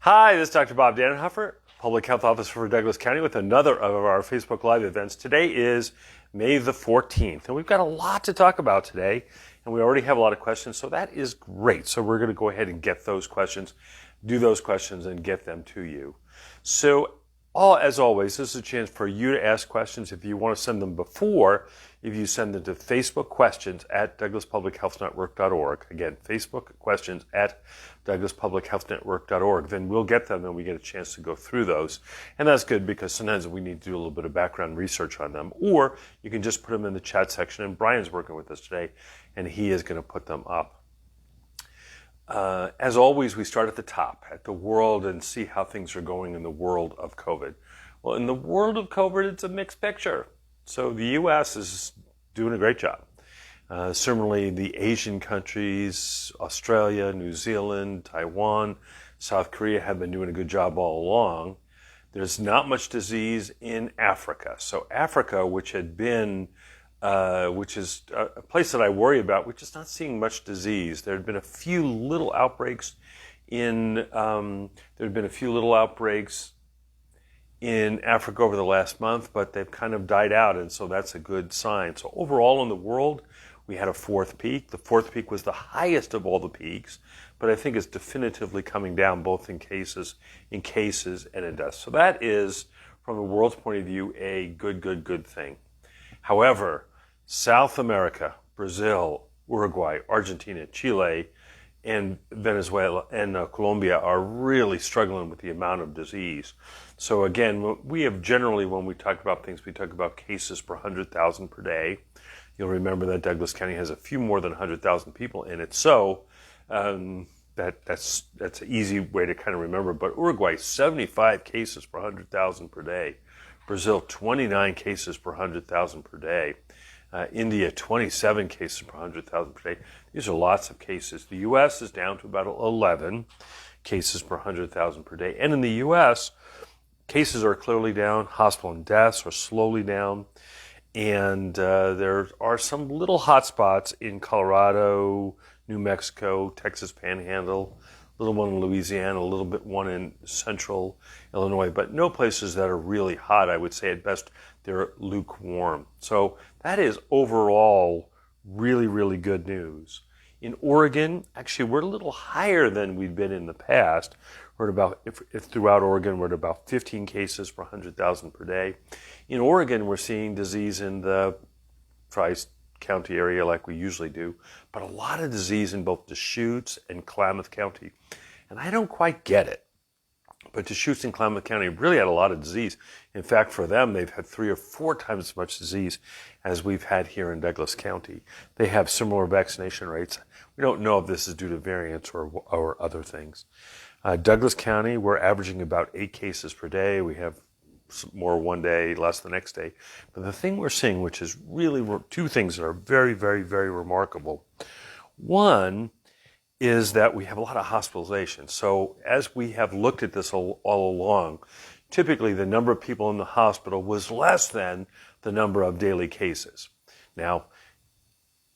Hi, this is Dr. Bob Dannenhoffer, Public Health Officer for Douglas County with another of our Facebook Live events. Today is May the 14th, and we've got a lot to talk about today, and we already have a lot of questions, so that is great. So we're going to go ahead and get those questions, do those questions, and get them to you. So as always, this is a chance for you to ask questions. If you want to send them before, if you send them to Facebook questions at douglaspublichealthnetwork.org. Again, Facebook questions at douglaspublichealthnetwork.org. Then we'll get them and we get a chance to go through those. And that's good because sometimes we need to do a little bit of background research on them. Or you can just put them in the chat section. And Brian's working with us today and he is going to put them up. As always, we start at the top, at the world, and see how things are going in the world of COVID. Well, in the world of COVID, it's a mixed picture. So the U.S. is doing a great job. Certainly the Asian countries, Australia, New Zealand, Taiwan, South Korea have been doing a good job all along. There's not much disease in Africa. So Africa, which is a place that I worry about, we're just not seeing much disease. There had been a few little outbreaks in Africa over the last month, but they've kind of died out, and so that's a good sign. So overall in the world, we had a fourth peak. The fourth peak was the highest of all the peaks, but I think it's definitively coming down both in cases and in deaths. So that is, from the world's point of view, a good thing. However, South America, Brazil, Uruguay, Argentina, Chile, and Venezuela and Colombia are really struggling with the amount of disease. So again, we have generally, when we talk about things, we talk about cases per 100,000 per day. You'll remember that Douglas County has a few more than 100,000 people in it. So that's an easy way to kind of remember. But Uruguay, 75 cases per 100,000 per day. Brazil, 29 cases per 100,000 per day. India, 27 cases per 100,000 per day. These are lots of cases. The U.S. is down to about 11 cases per 100,000 per day. And in the U.S., cases are clearly down. Hospital and deaths are slowly down. And there are some little hot spots in Colorado, New Mexico, Texas Panhandle, little one in Louisiana, a little bit one in central Illinois, but no places that are really hot. I would say at best they're lukewarm. So that is overall really good news. In Oregon, actually we're a little higher than we've been in the past. We're at about, if throughout Oregon, we're at about 15 cases per 100,000 per day. In Oregon, we're seeing disease in the Tri-County area like we usually do, but a lot of disease in both Deschutes and Klamath County. And I don't quite get it. But Deschutes and Klamath County really had a lot of disease. In fact, for them, they've had 3 or 4 times as much disease as we've had here in Douglas County. They have similar vaccination rates. We don't know if this is due to variants or other things. Douglas County, we're averaging about 8 cases per day. We have more one day, less the next day. But the thing we're seeing, which is really 2 things that are very remarkable. One is that we have a lot of hospitalizations. So as we have looked at this all along, typically the number of people in the hospital was less than the number of daily cases. Now,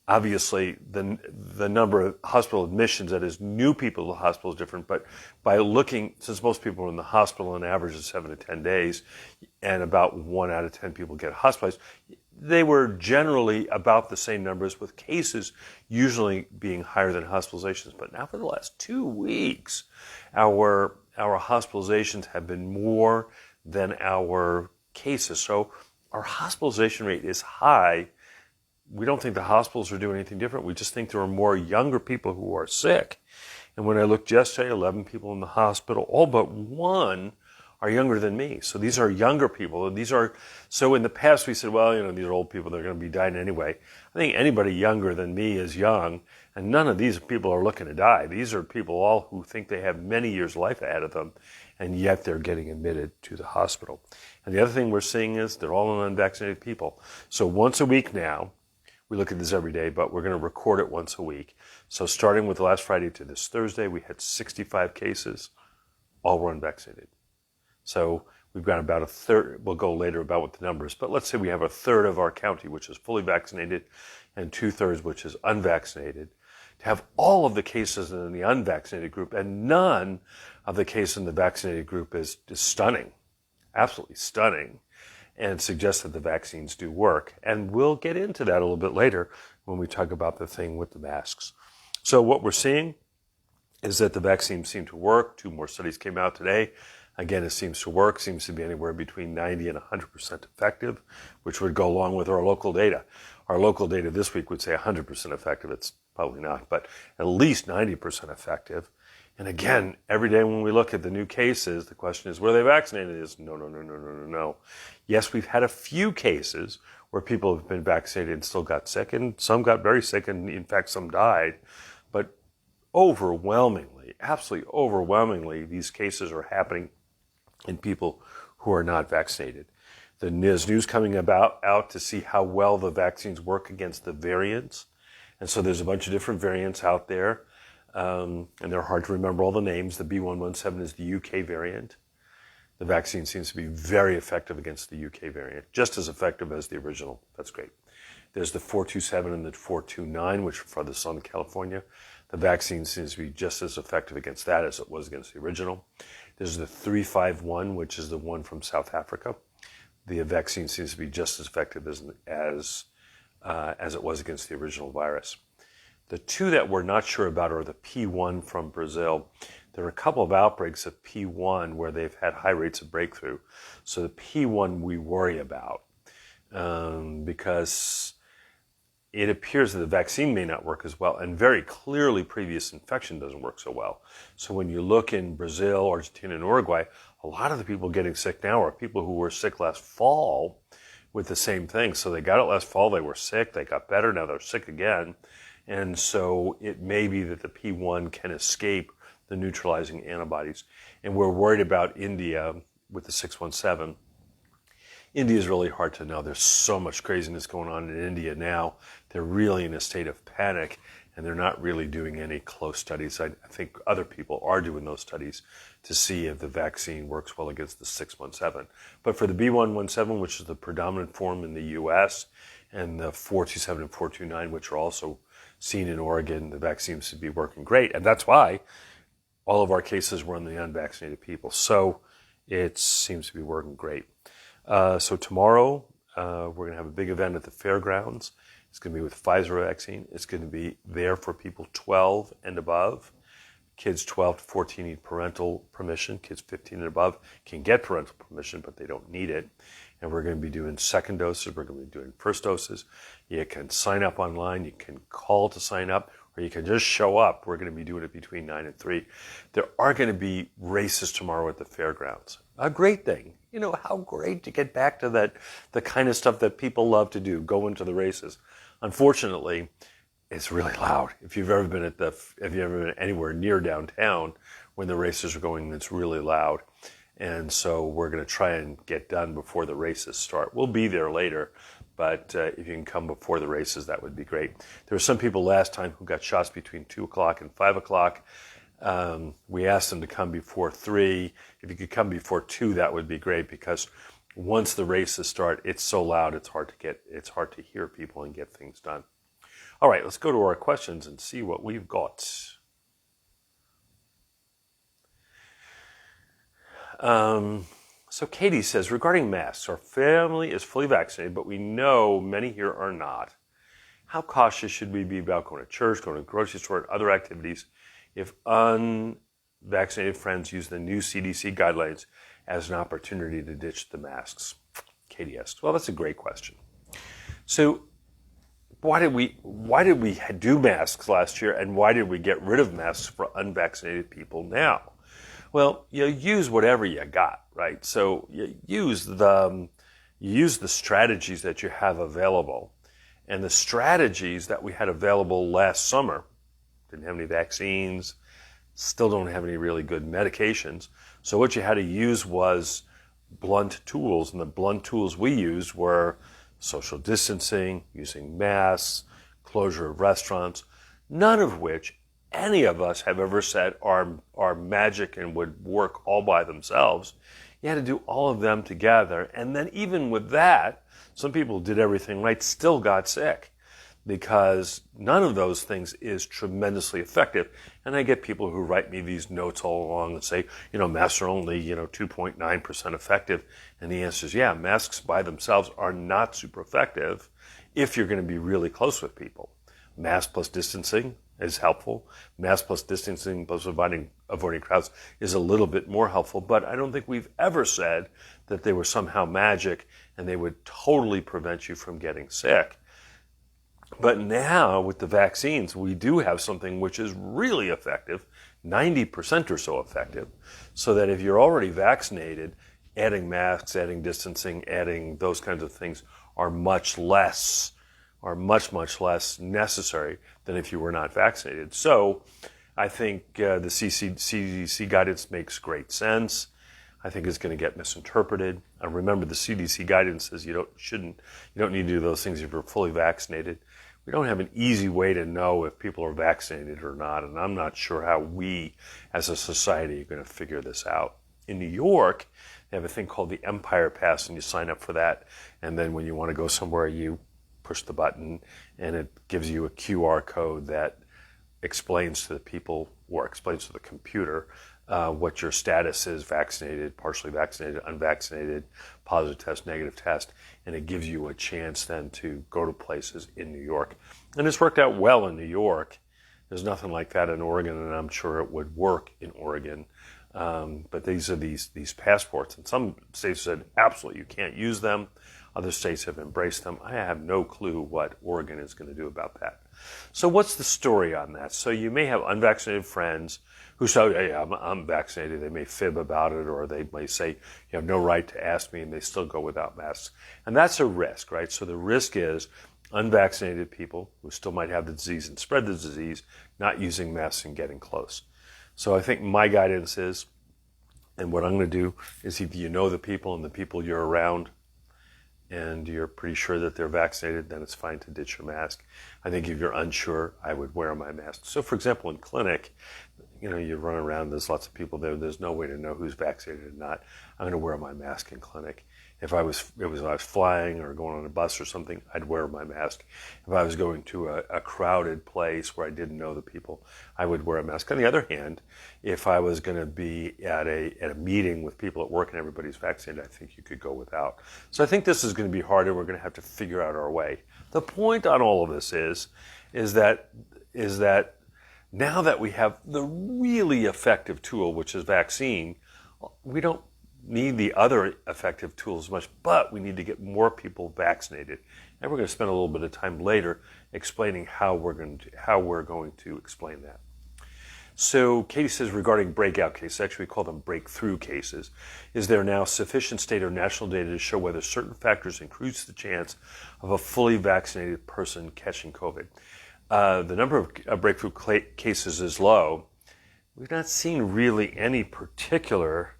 obviously, the number of hospital admissions, that is new people to the hospital, is different. But by looking, since most people are in the hospital on average of 7 to 10 days, and about 1 out of 10 people get hospitalized, they were generally about the same numbers, with cases usually being higher than hospitalizations. But now for the last 2 weeks, our hospitalizations have been more than our cases. So our hospitalization rate is high. We don't think the hospitals are doing anything different. We just think there are more younger people who are sick. And when I looked yesterday, 11 people in the hospital, all but 1 are younger than me. So these are younger people. And so in the past we said, well, these are old people, they're going to be dying anyway. I think anybody younger than me is young, and none of these people are looking to die. These are people all who think they have many years life ahead of them, and yet they're getting admitted to the hospital. And the other thing we're seeing is they're all unvaccinated people. So once a week now, we look at this every day, but we're going to record it once a week. So starting with last Friday to this Thursday, we had 65 cases. All were unvaccinated. So we've got about a third. We'll go later about what the numbers, but let's say we have a third of our county which is fully vaccinated and 2/3 which is unvaccinated. to have all of the cases in the unvaccinated group and none of the cases in the vaccinated group is stunning, absolutely stunning, and suggests that the vaccines do work. And we'll get into that a little bit later when we talk about the thing with the masks. So what we're seeing is that the vaccines seem to work. 2 more studies came out today. Again, it seems to work, seems to be anywhere between 90 and 100% effective, which would go along with our local data. Our local data this week would say 100% effective. It's probably not, but at least 90% effective. And again, every day when we look at the new cases, the question is, were they vaccinated? Is no. Yes, we've had a few cases where people have been vaccinated and still got sick, and some got very sick, and in fact, some died. But overwhelmingly, absolutely overwhelmingly, these cases are happening in people who are not vaccinated. There's news coming out to see how well the vaccines work against the variants. And so there's a bunch of different variants out there. And they're hard to remember all the names. The B117 is the UK variant. The vaccine seems to be very effective against the UK variant, just as effective as the original. That's great. There's the 427 and the 429, which are for the Southern California. The vaccine seems to be just as effective against that as it was against the original. There's the 351, which is the one from South Africa. The vaccine seems to be just as effective as it was against the original virus. The 2 that we're not sure about are the P1 from Brazil. There are a couple of outbreaks of P1 where they've had high rates of breakthrough. So the P1 we worry about because it appears that the vaccine may not work as well, and very clearly previous infection doesn't work so well. So when you look in Brazil, Argentina, and Uruguay, a lot of the people getting sick now are people who were sick last fall with the same thing. So they got it last fall, they were sick, they got better, now they're sick again. And so it may be that the P1 can escape the neutralizing antibodies. And we're worried about India with the 617. India is really hard to know. There's so much craziness going on in India now. They're really in a state of panic, and they're not really doing any close studies. I think other people are doing those studies to see if the vaccine works well against the 617. But for the B117, which is the predominant form in the U.S., and the 427 and 429, which are also seen in Oregon, the vaccine seems to be working great. And that's why all of our cases were in the unvaccinated people. So it seems to be working great. So tomorrow, we're going to have a big event at the fairgrounds. It's going to be with Pfizer vaccine. It's going to be there for people 12 and above. Kids 12 to 14 need parental permission. Kids 15 and above can get parental permission, but they don't need it. And we're going to be doing second doses. We're going to be doing first doses. You can sign up online. You can call to sign up, or you can just show up. We're going to be doing it between 9 and 3. There are going to be races tomorrow at the fairgrounds. A great thing. You know, how great to get back to that, the kind of stuff that people love to do, go into the races. Unfortunately, it's really loud. If you've ever been anywhere near downtown when the races are going, it's really loud. And so we're going to try and get done before the races start. We'll be there later, but if you can come before the races, that would be great. There were some people last time who got shots between 2 o'clock and 5 o'clock. We asked them to come before 3. If you could come before 2, that would be great, because once the races start, it's so loud, it's hard to hear people and get things done. All right, let's go to our questions and see what we've got. So Katie says, regarding masks, our family is fully vaccinated, but we know many here are not. How cautious should we be about going to church, going to the grocery store, and other activities if unvaccinated friends use the new CDC guidelines as an opportunity to ditch the masks? Katie asked. Well, that's a great question. So why did we do masks last year, and why did we get rid of masks for unvaccinated people now? Well, you use whatever you got, right? So you use the strategies that you have available. And the strategies that we had available last summer, didn't have any vaccines, still don't have any really good medications. So what you had to use was blunt tools. And the blunt tools we used were social distancing, using masks, closure of restaurants, none of which any of us have ever said are magic and would work all by themselves. You had to do all of them together. And then even with that, some people did everything right, still got sick. because none of those things is tremendously effective. And I get people who write me these notes all along and say, masks are only, 2.9% effective. And the answer is, yeah, masks by themselves are not super effective if you're going to be really close with people. Mask plus distancing is helpful. Mask plus distancing plus avoiding crowds is a little bit more helpful, but I don't think we've ever said that they were somehow magic and they would totally prevent you from getting sick. But now with the vaccines, we do have something which is really effective, 90% or so effective, so that if you're already vaccinated, adding masks, adding distancing, adding those kinds of things are much less necessary than if you were not vaccinated. So I think the CDC guidance makes great sense. I think it's going to get misinterpreted. Remember, the CDC guidance says you don't need to do those things if you're fully vaccinated. We don't have an easy way to know if people are vaccinated or not, and I'm not sure how we as a society are going to figure this out. In New York, they have a thing called the Empire Pass, and you sign up for that, and then when you want to go somewhere, you push the button, and it gives you a QR code that explains to the people or explains to the computer what your status is: vaccinated, partially vaccinated, unvaccinated, positive test, negative test, and it gives you a chance then to go to places in New York. And it's worked out well in New York. There's nothing like that in Oregon, and I'm sure it would work in Oregon. But these are these passports, and some states said absolutely you can't use them. Other states have embraced them. I have no clue what Oregon is going to do about that. So what's the story on that? So you may have unvaccinated friends who say, hey, I'm vaccinated. They may fib about it, or they may say, you have no right to ask me, and they still go without masks. And that's a risk, right? So the risk is unvaccinated people who still might have the disease and spread the disease, not using masks and getting close. So I think my guidance is, and what I'm going to do is, if you know the people and the people you're around and you're pretty sure that they're vaccinated, then it's fine to ditch your mask. I think if you're unsure, I would wear my mask. So for example, in clinic, you run around, there's lots of people there, there's no way to know who's vaccinated or not. I'm going to wear my mask in clinic. If I was flying or going on a bus or something, I'd wear my mask. If I was going to a crowded place where I didn't know the people, I would wear a mask. On the other hand, if I was going to be at a meeting with people at work and everybody's vaccinated, I think you could go without. So I think this is going to be hard, and we're going to have to figure out our way. The point on all of this is that now that we have the really effective tool, which is vaccine, we don't need the other effective tools much, but we need to get more people vaccinated. And we're going to spend a little bit of time later explaining how we're going to explain that. So Katie says, regarding breakout cases, actually we call them breakthrough cases, is there now sufficient state or national data to show whether certain factors increase the chance of a fully vaccinated person catching COVID? The number of breakthrough cases is low. We've not seen really any particular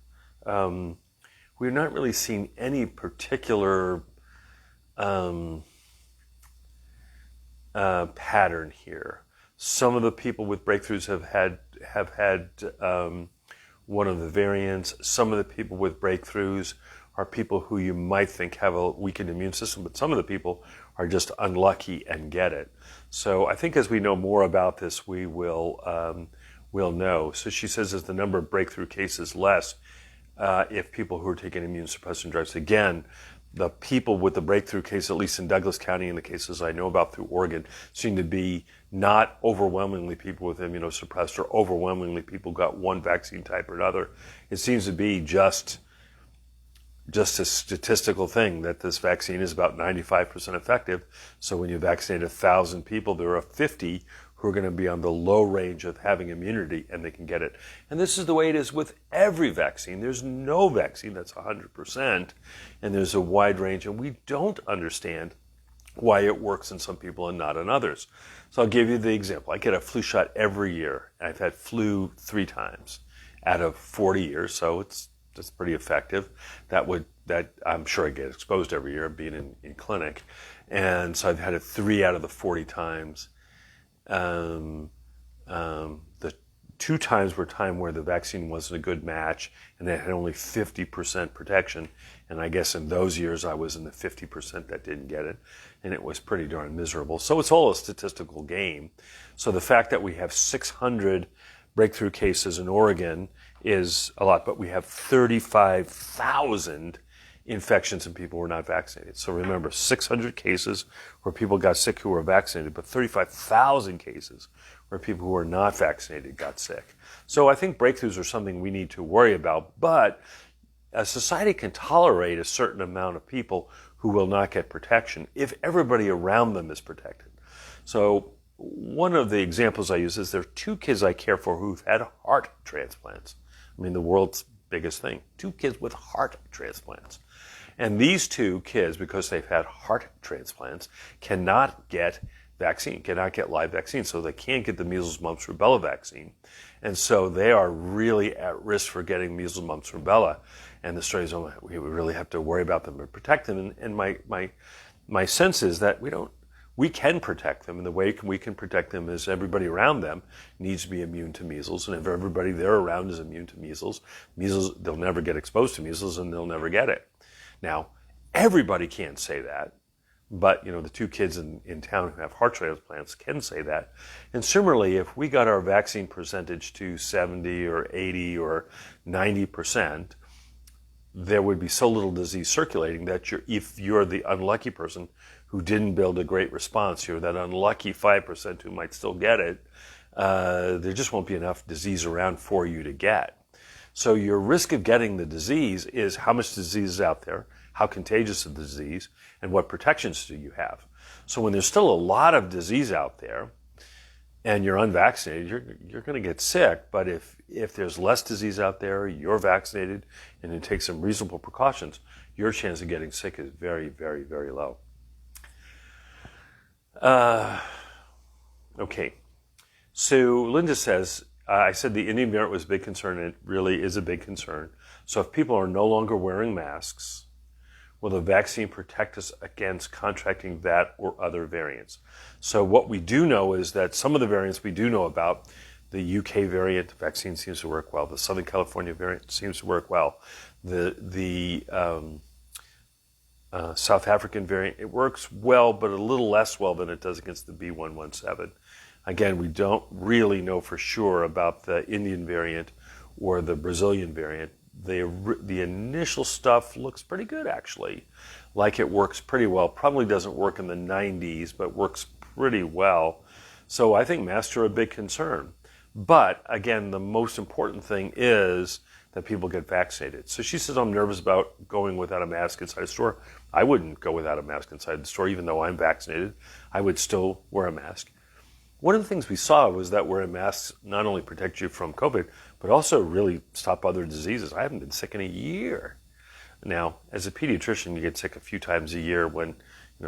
we're not really seeing any particular pattern here. Some of the people with breakthroughs have had one of the variants. Some of the people with breakthroughs are people who you might think have a weakened immune system, but some of the people are just unlucky and get it. So I think as we know more about this, we'll know. So she says, is the number of breakthrough cases less if people who are taking immune suppressant drugs? Again, the people with the breakthrough case, at least in Douglas County, in the cases I know about through Oregon, seem to be not overwhelmingly people with immunosuppressed, or overwhelmingly people got one vaccine type or another. It seems to be just a statistical thing that this vaccine is about 95% effective. So when you vaccinate 1,000 people, there are 50 who are going to be on the low range of having immunity, and they can get it. And this is the way it is with every vaccine. There's no vaccine that's 100%, and there's a wide range, and we don't understand why it works in some people and not in others. So I'll give you the example. I get a flu shot every year. I've had flu 3 times out of 40 years, so that's pretty effective. That I'm sure I get exposed every year being in clinic. And so I've had it 3 out of the 40 times. The 2 times were time where the vaccine wasn't a good match and it had only 50% protection. And I guess in those years I was in the 50% that didn't get it. And it was pretty darn miserable. So it's all a statistical game. So the fact that we have 600 breakthrough cases in Oregon is a lot, but we have 35,000 infections in people who were not vaccinated. So remember, 600 cases where people got sick who were vaccinated, but 35,000 cases where people who were not vaccinated got sick. So I think breakthroughs are something we need to worry about, but a society can tolerate a certain amount of people who will not get protection if everybody around them is protected. So one of the examples I use is there are 2 kids I care for who've had heart transplants. I mean, the world's biggest thing. 2 kids with heart transplants. And these 2 kids, because they've had heart transplants, cannot get vaccine, cannot get live vaccine. So they can't get the measles, mumps, rubella vaccine. And so they are really at risk for getting measles, mumps, rubella. And the story is, we really have to worry about them and protect them. And my sense is that we can protect them. And the way we can protect them is everybody around them needs to be immune to measles. And if everybody there around is immune to measles, they'll never get exposed to measles and they'll never get it. Now, everybody can't say that, but the 2 kids in town who have heart transplants can say that. And similarly, if we got our vaccine percentage to 70 or 80 or 90%, there would be so little disease circulating that if you're the unlucky person who didn't build a great response, you're that unlucky 5% who might still get it, there just won't be enough disease around for you to get. So your risk of getting the disease is how much disease is out there, how contagious is the disease, and what protections do you have. So when there's still a lot of disease out there and you're unvaccinated, you're going to get sick. But if there's less disease out there, you're vaccinated, and you take some reasonable precautions, your chance of getting sick is very, very, very low. Okay. So Linda says, I said the Indian variant was a big concern, and it really is a big concern. So if people are no longer wearing masks, will the vaccine protect us against contracting that or other variants? So what we do know is that some of the variants we do know about, the UK variant, the vaccine seems to work well. The Southern California variant seems to work well. The South African variant, it works well, but a little less well than it does against the B117. Again, we don't really know for sure about the Indian variant or the Brazilian variant. The initial stuff looks pretty good, actually. Like it works pretty well. Probably doesn't work in the 90s, but works pretty well. So I think masks are a big concern. But again, the most important thing is that people get vaccinated. So she says, I'm nervous about going without a mask inside a store. I wouldn't go without a mask inside the store, even though I'm vaccinated. I would still wear a mask. One of the things we saw was that wearing masks not only protect you from COVID, but also really stop other diseases. I haven't been sick in a year. Now, as a pediatrician, you get sick a few times a year when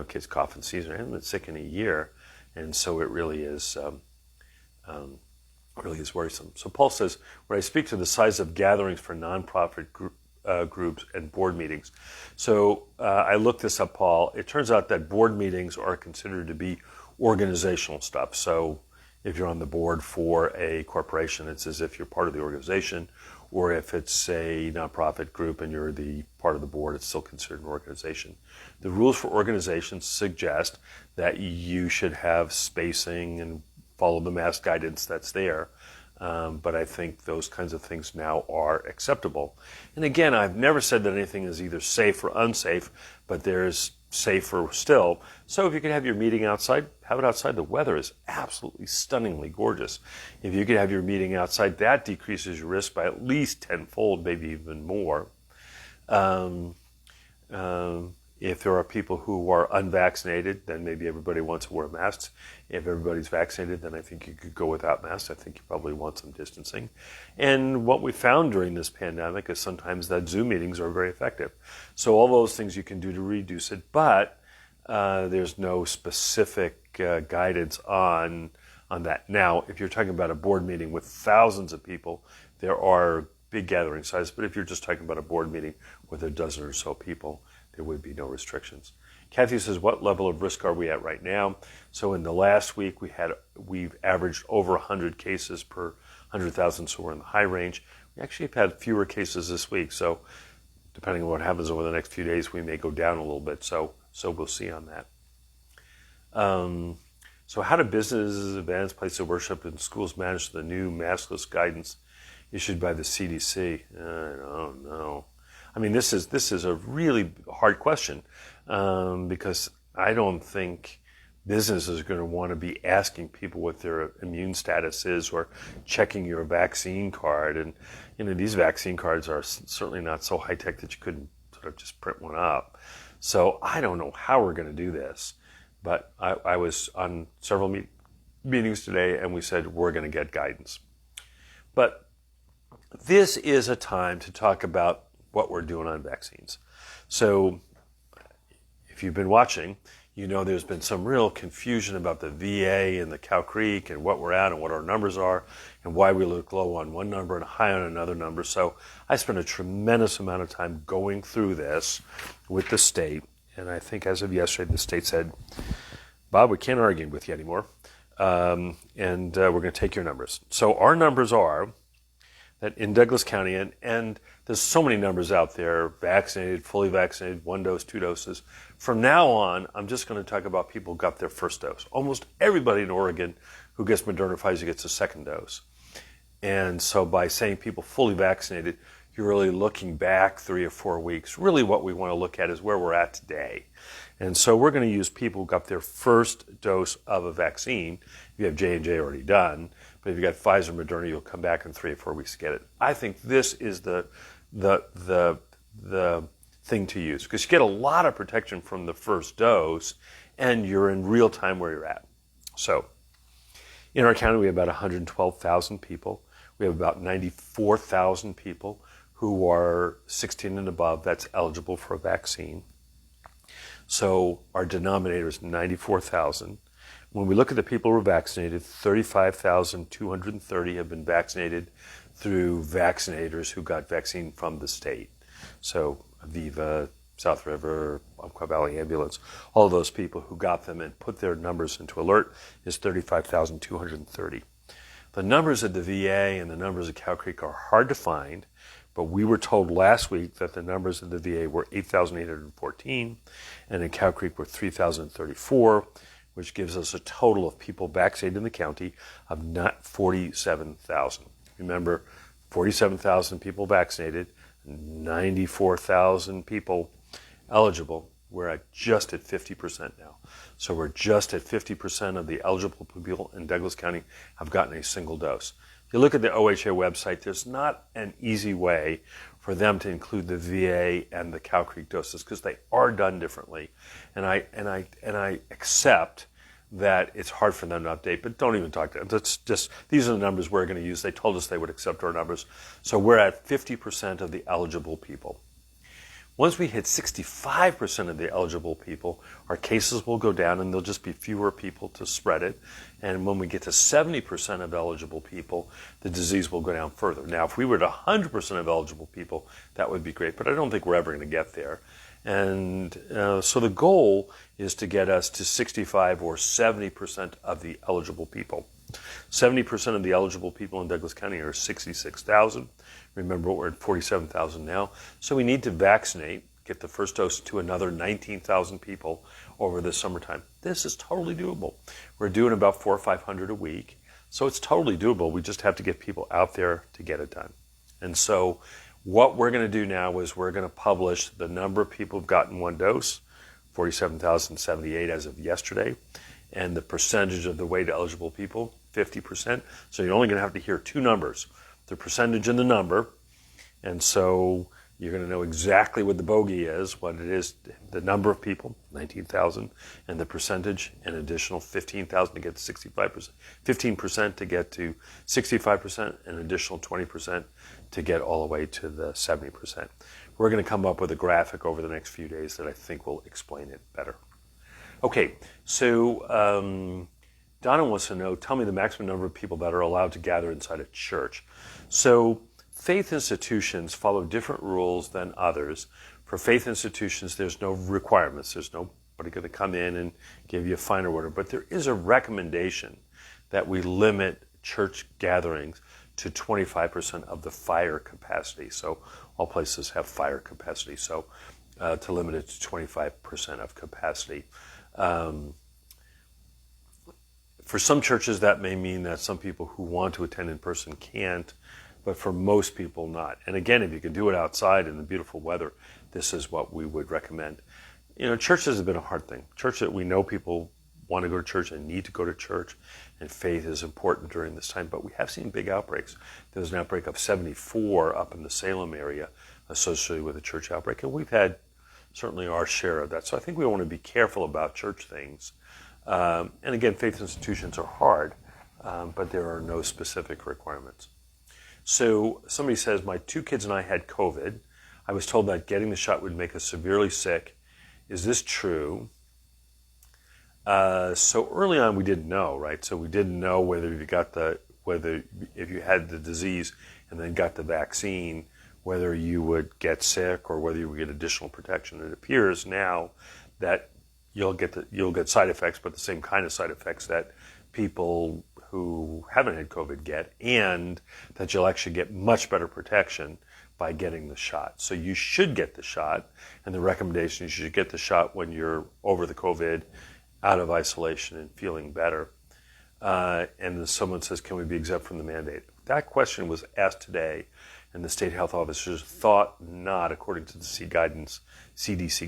kids cough and sneeze. I haven't been sick in a year, and so it really is worrisome. So Paul says, when I speak to the size of gatherings for nonprofit groups and board meetings. So I looked this up, Paul. It turns out that board meetings are considered to be organizational stuff. So if you're on the board for a corporation, it's as if you're part of the organization, or if it's a nonprofit group and you're the part of the board, it's still considered an organization. The rules for organizations suggest that you should have spacing and follow the mask guidance that's there. But I think those kinds of things now are acceptable. And again, I've never said that anything is either safe or unsafe, but there's safer still. So if you could have your meeting outside, have it outside. The weather is absolutely stunningly gorgeous. If you could have your meeting outside, that decreases your risk by at least tenfold, maybe even more. If there are people who are unvaccinated, then maybe everybody wants to wear masks. If everybody's vaccinated, then I think you could go without masks. I think you probably want some distancing. And what we found during this pandemic is sometimes that Zoom meetings are very effective. So all those things you can do to reduce it, but there's no specific guidance on that. Now, if you're talking about a board meeting with thousands of people, there are big gathering sizes. But if you're just talking about a board meeting with a dozen or so people, there would be no restrictions. Kathy says, what level of risk are we at right now? So in the last week, we've averaged over 100 cases per 100,000, so we're in the high range. We actually have had fewer cases this week, so depending on what happens over the next few days, we may go down a little bit, so we'll see on that. So how do businesses, events, places of worship, and schools manage the new maskless guidance issued by the CDC? I don't know. I mean, this is a really hard question because I don't think businesses are going to want to be asking people what their immune status is or checking your vaccine card. And, these vaccine cards are certainly not so high tech that you couldn't sort of just print one up. So I don't know how we're going to do this. But I was on several meetings today, and we said we're going to get guidance. But this is a time to talk about what we're doing on vaccines. So if you've been watching, there's been some real confusion about the VA and the Cow Creek and what we're at and what our numbers are and why we look low on one number and high on another number. So I spent a tremendous amount of time going through this with the state. And I think as of yesterday, the state said, Bob, we can't argue with you anymore, and we're going to take your numbers. So our numbers are that in Douglas County, and there's so many numbers out there, vaccinated, fully vaccinated, 1 dose, 2 doses. From now on, I'm just going to talk about people who got their first dose. Almost everybody in Oregon who gets Moderna Pfizer gets a second dose. And so by saying people fully vaccinated, you're really looking back 3 or 4 weeks. Really what we want to look at is where we're at today. And so we're going to use people who got their first dose of a vaccine. You have J&J already done, but if you got Pfizer, Moderna, you'll come back in 3 or 4 weeks to get it. I think this is the thing to use because you get a lot of protection from the first dose and you're in real time where you're at. So in our county, we have about 112,000 people. We have about 94,000 people who are 16 and above that's eligible for a vaccine. So our denominator is 94,000. When we look at the people who are vaccinated, 35,230 have been vaccinated through vaccinators who got vaccine from the state. So Aviva, South River, Umpqua Valley Ambulance, all of those people who got them and put their numbers into alert is 35,230. The numbers at the VA and the numbers at Cow Creek are hard to find, but we were told last week that the numbers at the VA were 8,814 and in Cow Creek were 3,034, which gives us a total of people vaccinated in the county of not 47,000. Remember, 47,000 people vaccinated, 94,000 people eligible. We're just at 50% now. So we're just at 50% of the eligible people in Douglas County have gotten a single dose. If you look at the OHA website, there's not an easy way for them to include the VA and the Cow Creek doses because they are done differently. And I accept that it's hard for them to update, but don't even talk to them. That's just, these are the numbers we're going to use. They told us they would accept our numbers. So we're at 50% of the eligible people. Once we hit 65% of the eligible people, our cases will go down and there'll just be fewer people to spread it. And when we get to 70% of eligible people, the disease will go down further. Now, if we were at 100% of eligible people, that would be great, but I don't think we're ever going to get there. And so the goal is to get us to 65 or 70% of the eligible people. 70% of the eligible people in Douglas County are 66,000. Remember, we're at 47,000 now. So we need to vaccinate, get the first dose to another 19,000 people over the summertime. This is totally doable. We're doing about 400 or 500 a week. So it's totally doable. We just have to get people out there to get it done. And so what we're going to do now is we're going to publish the number of people who've gotten one dose, 47,078 as of yesterday, and the percentage of the weight eligible people, 50%. So you're only going to have to hear two numbers, the percentage and the number. And so you're going to know exactly what the bogey is, what it is, the number of people, 19,000, and the percentage, an additional 15,000 to get to 65%, 15% to get to 65%, an additional 20% to get all the way to the 70%. We're going to come up with a graphic over the next few days that I think will explain it better. Okay, so Donna wants to know, tell me the maximum number of people that are allowed to gather inside a church. So faith institutions follow different rules than others. For faith institutions, there's no requirements. There's nobody going to come in and give you a finer order. But there is a recommendation that we limit church gatherings to 25% of the fire capacity. So all places have fire capacity. So to limit it to 25% of capacity. For some churches, that may mean that some people who want to attend in person can't, but for most people not. And again, if you can do it outside in the beautiful weather, this is what we would recommend. Churches have been a hard thing. We know people want to go to church and need to go to church, and faith is important during this time, but we have seen big outbreaks. There was an outbreak of 74 up in the Salem area associated with a church outbreak, and we've had certainly our share of that. So I think we want to be careful about church things. And again, faith institutions are hard, but there are no specific requirements. So somebody says, my 2 kids and I had COVID. I was told that getting the shot would make us severely sick. Is this true? So early on, we didn't know, right? So we didn't know whether if you had the disease and then got the vaccine, whether you would get sick or whether you would get additional protection. It appears now that you'll get side effects, but the same kind of side effects that people who haven't had COVID get, and that you'll actually get much better protection by getting the shot. So you should get the shot, and the recommendation is you should get the shot when you're over the COVID, out of isolation and feeling better. And then someone says, can we be exempt from the mandate? That question was asked today, and the state health officers thought not, according to the CDC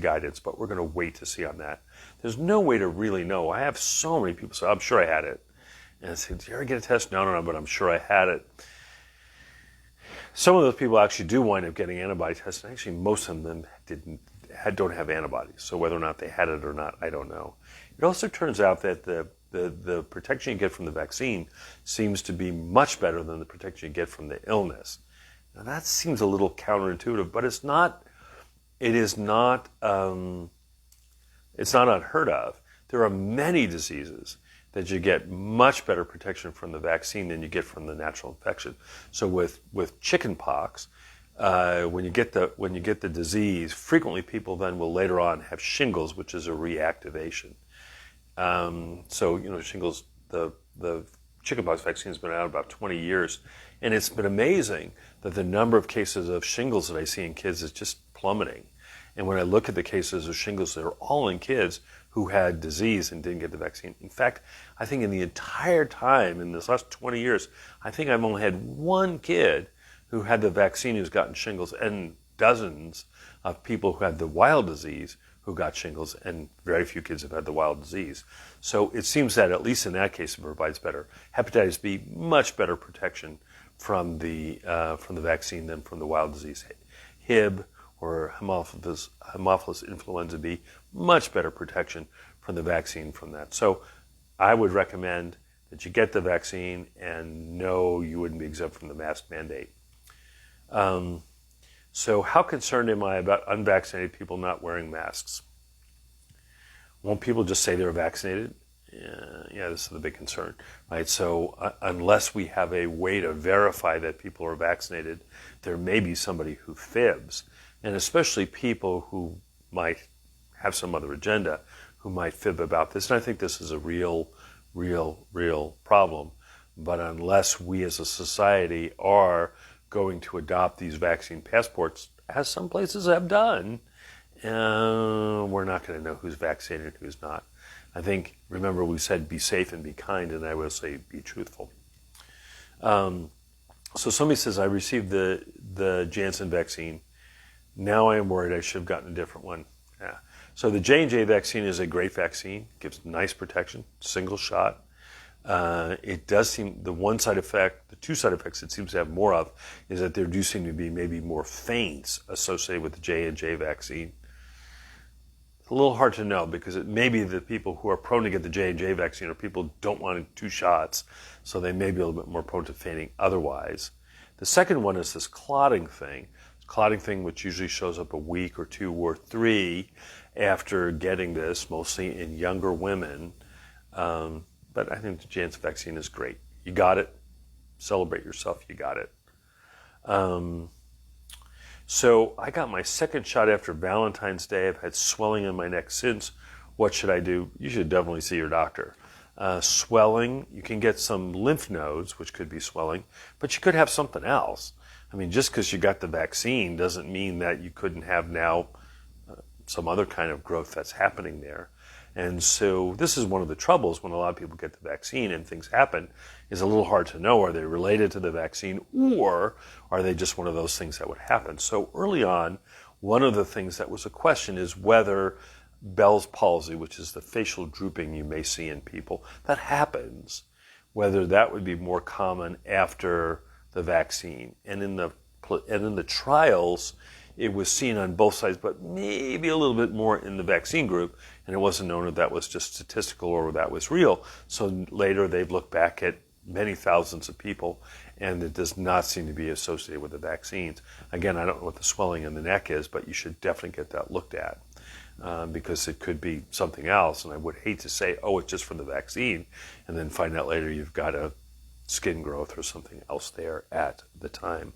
guidance, but we're going to wait to see on that. There's no way to really know. I have so many people say, I'm sure I had it. And I say, did you ever get a test? No, but I'm sure I had it. Some of those people actually do wind up getting antibody tests, and actually most of them don't have antibodies. So whether or not they had it or not, I don't know. It also turns out that the protection you get from the vaccine seems to be much better than the protection you get from the illness. Now that seems a little counterintuitive, but it's not unheard of. There are many diseases that you get much better protection from the vaccine than you get from the natural infection. So with chicken pox, when you get the disease, frequently people then will later on have shingles, which is a reactivation. So shingles, the chickenpox vaccine has been out about 20 years, and it's been amazing that the number of cases of shingles that I see in kids is just plummeting. And when I look at the cases of shingles, they're all in kids who had disease and didn't get the vaccine. In fact, I think in the entire time, in this last 20 years, I think I've only had one kid who had the vaccine who's gotten shingles, and dozens of people who had the wild disease who got shingles, and very few kids have had the wild disease. So it seems that at least in that case it provides better. Hepatitis B, much better protection from the vaccine than from the wild disease. Hib, or Haemophilus influenza B, much better protection from the vaccine from that. So I would recommend that you get the vaccine, and no, you wouldn't be exempt from the mask mandate. So how concerned am I about unvaccinated people not wearing masks? Won't people just say they're vaccinated? Yeah, this is the big concern, right? So unless we have a way to verify that people are vaccinated, there may be somebody who fibs, and especially people who might have some other agenda, who might fib about this. And I think this is a real problem. But unless we as a society are going to adopt these vaccine passports, as some places have done, we're not going to know who's vaccinated and who's not. I think, remember, we said be safe and be kind, and I will say be truthful. So somebody says, I received the Janssen vaccine. Now I am worried I should have gotten a different one. Yeah. So the J&J vaccine is a great vaccine, gives nice protection, single shot. It does seem, the two side effects it seems to have more of is that there do seem to be maybe more faints associated with the J&J vaccine. It's a little hard to know, because it may be that people who are prone to get the J&J vaccine are people who don't want 2 shots, so they may be a little bit more prone to fainting otherwise. The second one is this clotting thing. Clotting thing which usually shows up a week or 2 or 3 after getting this, mostly in younger women. But I think the Janssen vaccine is great. You got it. Celebrate yourself. You got it. So I got my second shot after Valentine's Day. I've had swelling in my neck since. What should I do? You should definitely see your doctor. Swelling, you can get some lymph nodes, which could be swelling, but you could have something else. I mean, just because you got the vaccine doesn't mean that you couldn't have now some other kind of growth that's happening there. And so this is one of the troubles when a lot of people get the vaccine and things happen, is a little hard to know, are they related to the vaccine or are they just one of those things that would happen? So early on, one of the things that was a question is whether Bell's palsy, which is the facial drooping you may see in people, that happens, whether that would be more common after the vaccine. And in the trials, it was seen on both sides, but maybe a little bit more in the vaccine group, and it wasn't known if that was just statistical or that was real. So later they've looked back at many thousands of people, and it does not seem to be associated with the vaccines. Again, I don't know what the swelling in the neck is, but you should definitely get that looked at because it could be something else, and I would hate to say, oh, it's just from the vaccine, and then find out later you've got a skin growth or something else there at the time.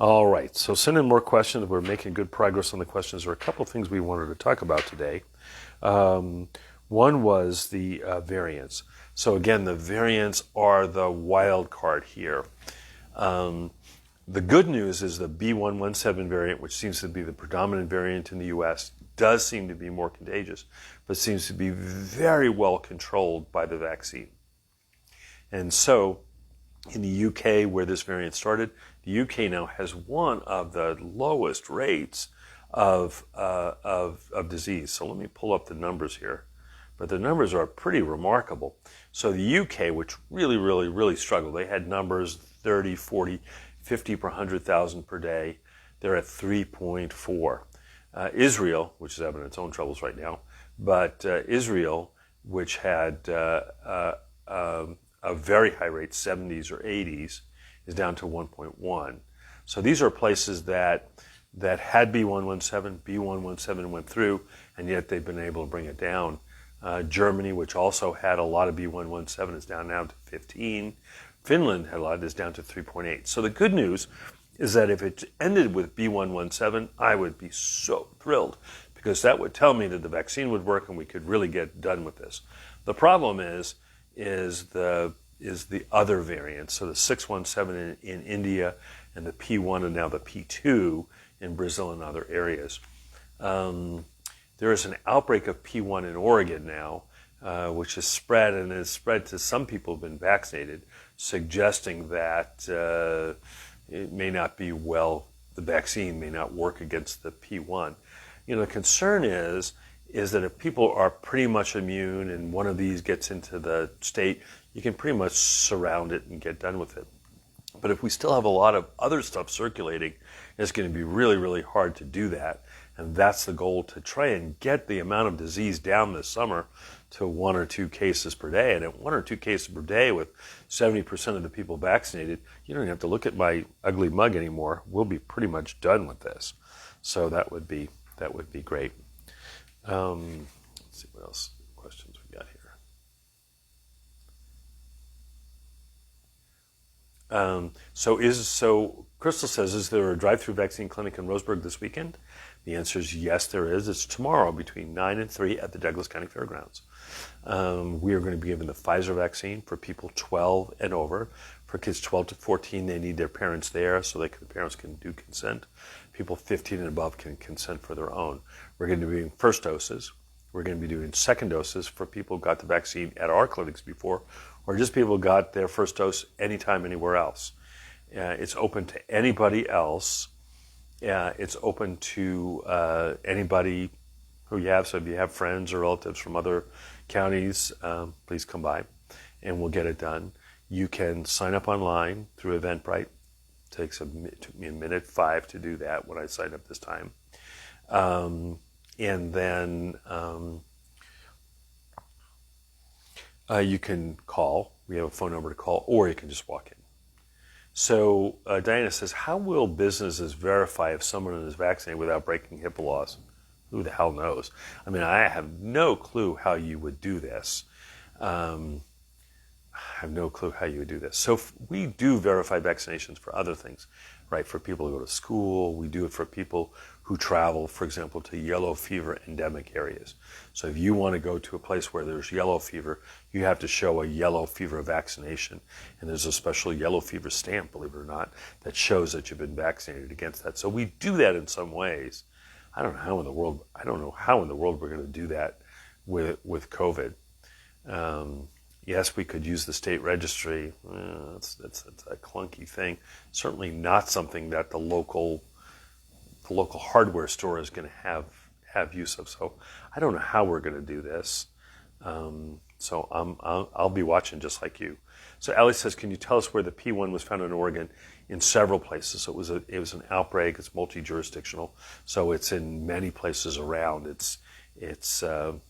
All right, so send in more questions. We're making good progress on the questions. There are a couple of things we wanted to talk about today. One was the variants. So again, the variants are the wild card here. The good news is the B117 variant, which seems to be the predominant variant in the U.S., does seem to be more contagious, but seems to be very well controlled by the vaccine. And so in the UK, where this variant started, the UK now has one of the lowest rates of disease. So let me pull up the numbers here. But the numbers are pretty remarkable. So the UK, which really struggled, they had numbers 30, 40, 50 per 100,000 per day. They're at 3.4. Israel, which is having its own troubles right now, but Israel, which had a very high rate, 70s or 80s, is down to 1.1. So these are places that had B117, B117 went through, and yet they've been able to bring it down. Germany, which also had a lot of B117, is down now to 15. Finland had a lot, is down to 3.8. So the good news is that if it ended with B117, I would be so thrilled, because that would tell me that the vaccine would work and we could really get done with this. The problem is the other variants. So the 617 in India and the P1 and now the P2 in Brazil and other areas. There is an outbreak of P1 in Oregon now, which has spread and has spread to some people who have been vaccinated, suggesting that it may not be the vaccine may not work against the P1. You know, the concern is that if people are pretty much immune and one of these gets into the state, you can pretty much surround it and get done with it. But if we still have a lot of other stuff circulating, it's going to be really hard to do that. And that's the goal, to try and get the amount of disease down this summer to 1 or 2 cases per day. And at 1 or 2 cases per day with 70% of the people vaccinated, you don't have to look at my ugly mug anymore. We'll be pretty much done with this. So that would be great. Let's see what else questions we got here. So Crystal says, is there a drive-through vaccine clinic in Roseburg this weekend? The answer is yes, there is. It's tomorrow between 9 and 3 at the Douglas County Fairgrounds. We are going to be giving the Pfizer vaccine for people 12 and over. For kids 12 to 14, they need their parents there so the parents can do consent. People 15 and above can consent for their own. We're going to be doing first doses. We're going to be doing second doses for people who got the vaccine at our clinics before, or just people who got their first dose anytime, anywhere else. It's open to anybody else. It's open to anybody who you have. So if you have friends or relatives from other counties, please come by and we'll get it done. You can sign up online through Eventbrite. It took me a minute 5 to do that when I signed up this time. And then you can call. We have a phone number to call, or you can just walk in. So Diana says, how will businesses verify if someone is vaccinated without breaking HIPAA laws? Who the hell knows? I mean, I have no clue how you would do this. So we do verify vaccinations for other things. right? For people who go to school, we do it for people who travel, for example, to yellow fever endemic areas. So if you want to go to a place where there's yellow fever, you have to show a yellow fever vaccination. And there's a special yellow fever stamp, believe it or not, that shows that you've been vaccinated against that. So we do that in some ways. I don't know how in the world we're going to do that with COVID. Yes, we could use the state registry. That's a clunky thing. Certainly not something that the local hardware store is going to have use of. So I don't know how we're going to do this. So I'll be watching just like you. So Ellie says, can you tell us where the P1 was found in Oregon? In several places. So it was an outbreak. It's multi-jurisdictional. So it's in many places around. It's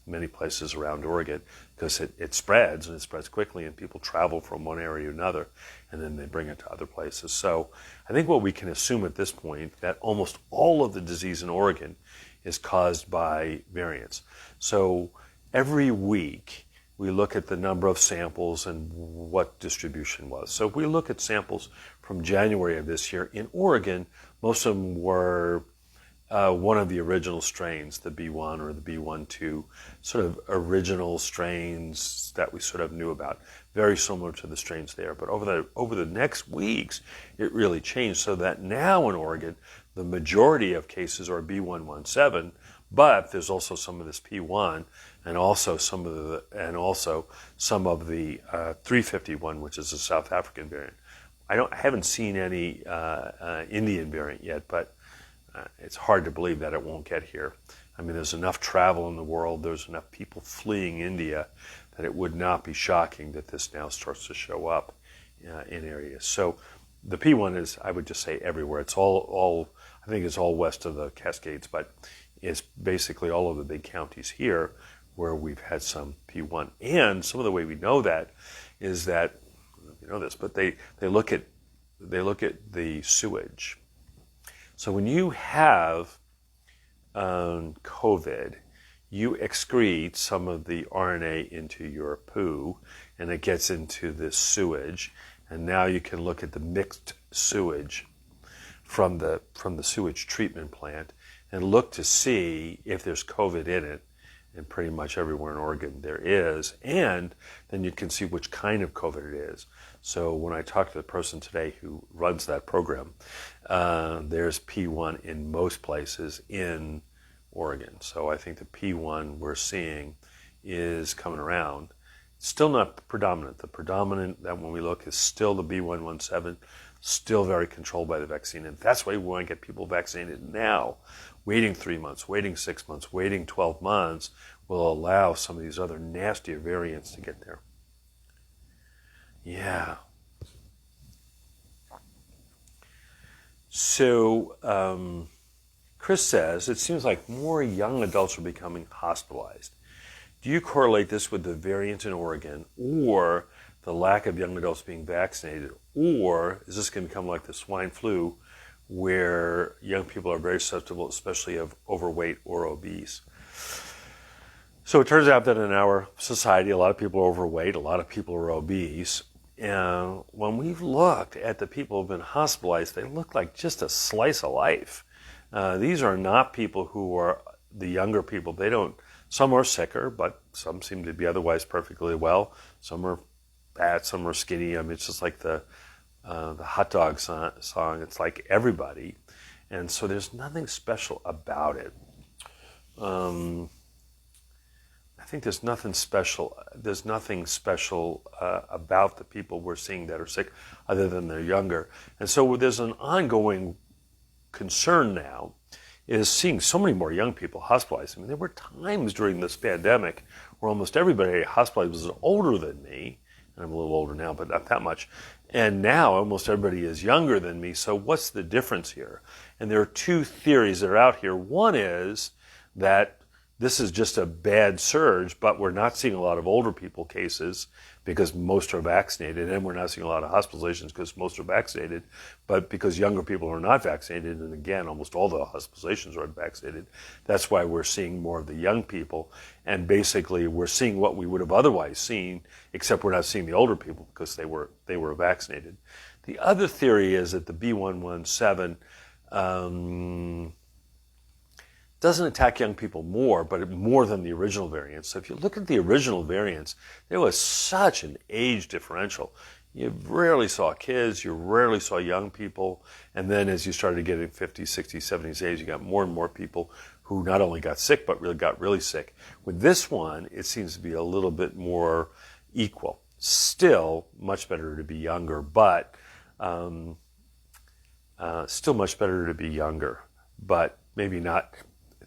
many places around Oregon because it spreads, and it spreads quickly, and people travel from one area to another, and then they bring it to other places. So I think what we can assume at this point that almost all of the disease in Oregon is caused by variants. So every week we look at the number of samples and what distribution was. So if we look at samples from January of this year in Oregon, most of them were one of the original strains, the B1 or the B12, sort of original strains that we sort of knew about, very similar to the strains there. But over the next weeks, it really changed so that now in Oregon, the majority of cases are B117, but there's also some of this P1 and also some of the 351, which is a South African variant. I haven't seen any Indian variant yet, but it's hard to believe that it won't get here. I mean, there's enough travel in the world, there's enough people fleeing India that it would not be shocking that this now starts to show up in areas. So the P1 is, I would just say, everywhere. It's all I think it's all west of the Cascades, but it's basically all of the big counties here where we've had some P1. And some of the way we know that is that, you know this, but they look at the sewage. So when you have COVID, you excrete some of the RNA into your poo, and it gets into this sewage. And now you can look at the mixed sewage from the sewage treatment plant and look to see if there's COVID in it. And pretty much everywhere in Oregon there is. And then you can see which kind of COVID it is. So when I talked to the person today who runs that program, there's P1 in most places in Oregon. So I think the P1 we're seeing is coming around. Still not predominant. The predominant that when we look is still the B117, still very controlled by the vaccine. And that's why we want to get people vaccinated now. Waiting 3 months, waiting 6 months, waiting 12 months will allow some of these other nastier variants to get there. Yeah. So Chris says, it seems like more young adults are becoming hospitalized. Do you correlate this with the variant in Oregon or the lack of young adults being vaccinated? Or is this going to become like the swine flu where young people are very susceptible, especially of overweight or obese? So it turns out that in our society, a lot of people are overweight, a lot of people are obese. And when we've looked at the people who have been hospitalized, they look like just a slice of life. These are not people who are the younger people. Some are sicker, but some seem to be otherwise perfectly well. Some are fat, some are skinny. I mean, it's just like the hot dog song. It's like everybody. And so there's nothing special about it. I think there's nothing special. There's nothing special about the people we're seeing that are sick other than they're younger. And so there's an ongoing concern now is seeing so many more young people hospitalized. I mean, there were times during this pandemic where almost everybody hospitalized was older than me. And I'm a little older now, but not that much. And now almost everybody is younger than me. So what's the difference here? And there are two theories that are out here. One is that this is just a bad surge, but we're not seeing a lot of older people cases because most are vaccinated, and we're not seeing a lot of hospitalizations because most are vaccinated, but because younger people are not vaccinated, and again, almost all the hospitalizations are unvaccinated, that's why we're seeing more of the young people, and basically we're seeing what we would have otherwise seen, except we're not seeing the older people because they were vaccinated. The other theory is that the B117 doesn't attack young people more, but more than the original variants. So if you look at the original variants, there was such an age differential. You rarely saw kids, you rarely saw young people, and then as you started getting 50s, 60s, 70s, 80s, you got more and more people who not only got sick, but really got really sick. With this one, it seems to be a little bit more equal. Still much better to be younger, but maybe not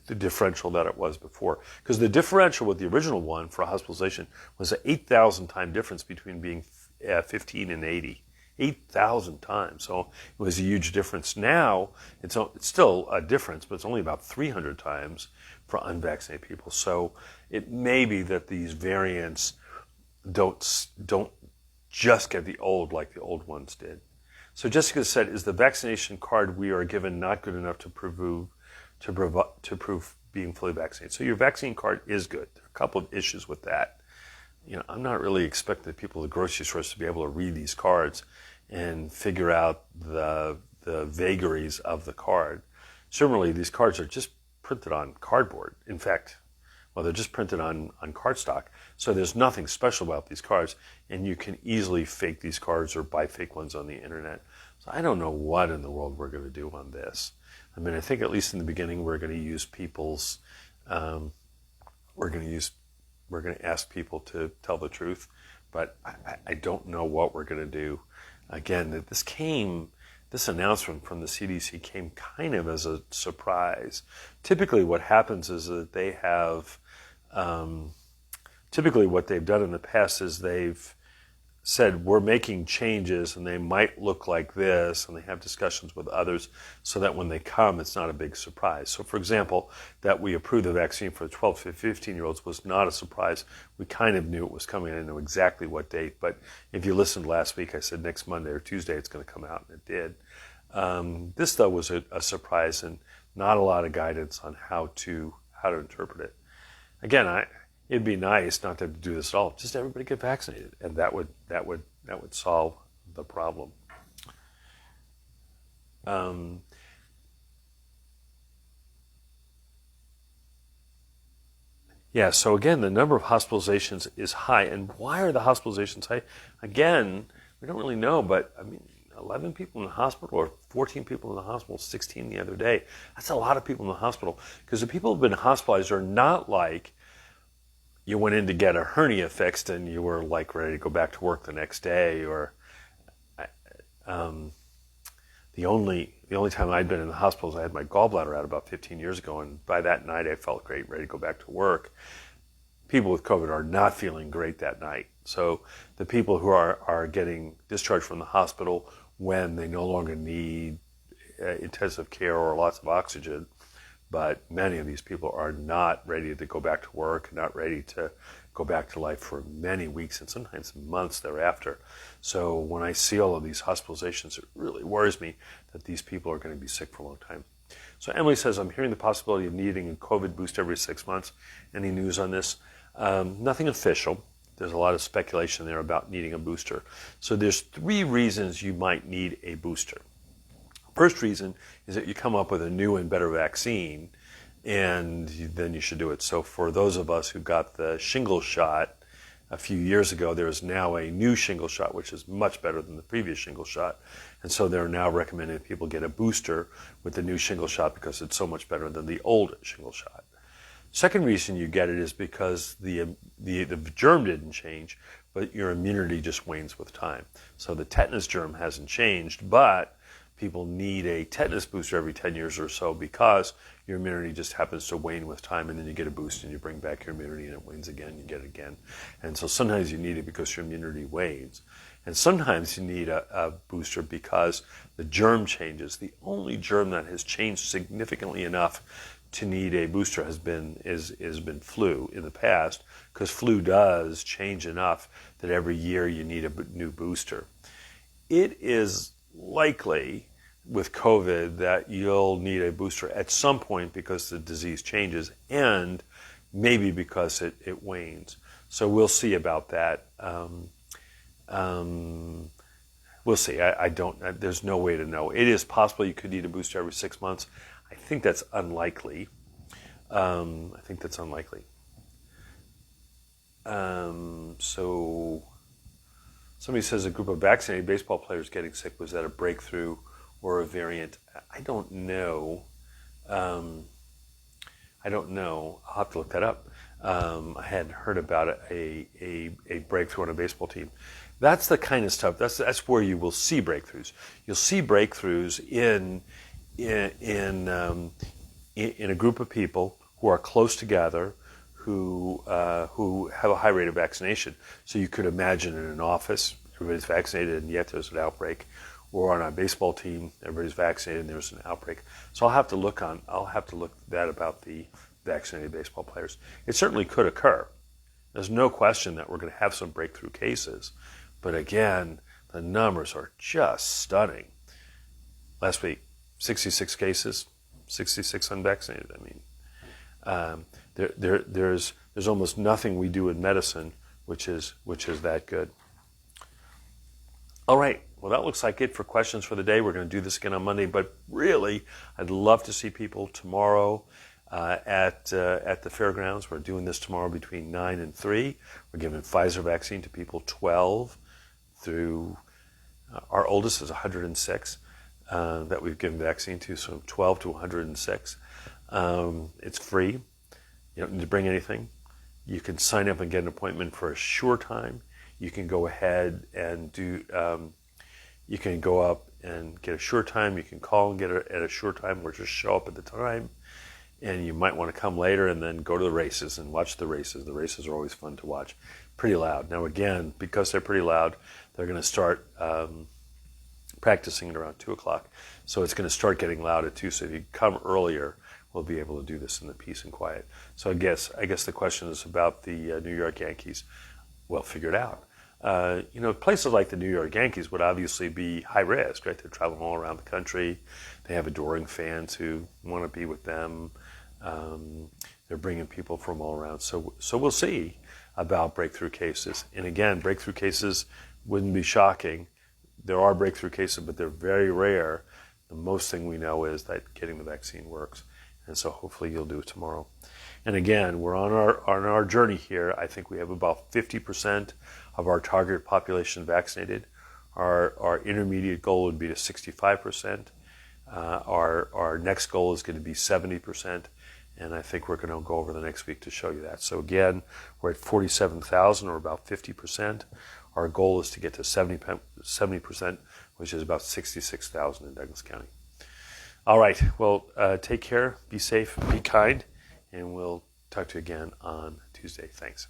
the differential that it was before. Because the differential with the original one for hospitalization was an 8,000 time difference between being 15 and 80. 8,000 times. So it was a huge difference. Now, it's still a difference, but it's only about 300 times for unvaccinated people. So it may be that these variants don't just get the old like the old ones did. So Jessica said, is the vaccination card we are given not good enough to prove being fully vaccinated? So your vaccine card is good. There are a couple of issues with that. I'm not really expecting the people at the grocery stores to be able to read these cards and figure out the vagaries of the card. Certainly, these cards are just printed on cardboard. In fact, they're just printed on cardstock. So there's nothing special about these cards, and you can easily fake these cards or buy fake ones on the internet. So I don't know what in the world we're going to do on this. I mean, I think at least in the beginning we're going to use people's. We're going to ask people to tell the truth, but I don't know what we're going to do. Again, this announcement from the CDC came kind of as a surprise. Typically what happens is that they have, typically what they've done in the past is they've said, we're making changes and they might look like this, and they have discussions with others so that when they come, it's not a big surprise. So for example, that we approved the vaccine for the 12 to 15-year-olds was not a surprise. We kind of knew it was coming. I didn't know exactly what date, but if you listened last week, I said next Monday or Tuesday it's going to come out, and it did. This though was a surprise and not a lot of guidance on how to interpret it. Again, it'd be nice not to have to do this at all. Just everybody get vaccinated, and that would solve the problem. So again, the number of hospitalizations is high. And why are the hospitalizations high? Again, we don't really know, but I mean, 11 people in the hospital or 14 people in the hospital, 16 the other day. That's a lot of people in the hospital, because the people who have been hospitalized are not like you went in to get a hernia fixed and you were like ready to go back to work the next day, or the only time I'd been in the hospital is I had my gallbladder out about 15 years ago, and by that night I felt great, ready to go back to work. People with COVID are not feeling great that night. So the people who are getting discharged from the hospital when they no longer need intensive care or lots of oxygen, but many of these people are not ready to go back to work, not ready to go back to life for many weeks and sometimes months thereafter. So when I see all of these hospitalizations, it really worries me that these people are going to be sick for a long time. So Emily says, I'm hearing the possibility of needing a COVID boost every 6 months. Any news on this? Nothing official. There's a lot of speculation there about needing a booster. So there's 3 reasons you might need a booster. First reason is that you come up with a new and better vaccine, and then you should do it. So for those of us who got the shingles shot a few years ago, there is now a new shingles shot, which is much better than the previous shingles shot. And so they're now recommending people get a booster with the new shingles shot because it's so much better than the old shingles shot. Second reason you get it is because the germ didn't change, but your immunity just wanes with time. So the tetanus germ hasn't changed, but people need a tetanus booster every 10 years or so because your immunity just happens to wane with time, and then you get a boost and you bring back your immunity and it wanes again, you get it again. And so sometimes you need it because your immunity wanes. And sometimes you need a booster because the germ changes. The only germ that has changed significantly enough to need a booster has been flu in the past, because flu does change enough that every year you need a new booster. It is likely with COVID that you'll need a booster at some point because the disease changes, and maybe because it wanes. So we'll see about that. We'll see. I don't. There's no way to know. It is possible you could need a booster every 6 months. I think that's unlikely. So somebody says a group of vaccinated baseball players getting sick. Was that a breakthrough or a variant? I don't know. I'll have to look that up. I hadn't heard about a breakthrough on a baseball team. That's the kind of stuff. That's where you will see breakthroughs. You'll see breakthroughs in a group of people who are close together, who have a high rate of vaccination. So you could imagine in an office, everybody's vaccinated and yet there's an outbreak, or on a baseball team, everybody's vaccinated and there's an outbreak. So I'll have to look that about the vaccinated baseball players. It certainly could occur. There's no question that we're going to have some breakthrough cases, but again, the numbers are just stunning. Last week, 66 cases, 66 unvaccinated. I mean, there's almost nothing we do in medicine which is that good. All right. Well, that looks like it for questions for the day. We're going to do this again on Monday, but really, I'd love to see people tomorrow at the fairgrounds. We're doing this tomorrow between 9 and 3. We're giving Pfizer vaccine to people 12 through, our oldest is 106 that we've given vaccine to, so 12 to 106. It's free. You don't need to bring anything. You can sign up and get an appointment for a sure time. You can go ahead and you can go up and get a sure time. You can call and get it at a sure time or just show up at the time. And you might want to come later and then go to the races and watch the races. The races are always fun to watch. Pretty loud. Now again, because they're pretty loud, they're going to start practicing at around 2 o'clock. So it's going to start getting loud at 2. So if you come earlier, we'll be able to do this in the peace and quiet. So I guess the question is about the New York Yankees. Well, figure it out. Places like the New York Yankees would obviously be high risk, right? They're traveling all around the country. They have adoring fans who want to be with them. They're bringing people from all around. So we'll see about breakthrough cases. And again, breakthrough cases wouldn't be shocking. There are breakthrough cases, but they're very rare. The most thing we know is that getting the vaccine works. And so hopefully you'll do it tomorrow. And again, we're on our journey here. I think we have about 50% of our target population vaccinated. Our intermediate goal would be to 65%. Our next goal is going to be 70%. And I think we're going to go over the next week to show you that. So again, we're at 47,000 or about 50%. Our goal is to get to 70%, which is about 66,000 in Douglas County. All right. Well, take care, be safe, be kind, and we'll talk to you again on Tuesday. Thanks.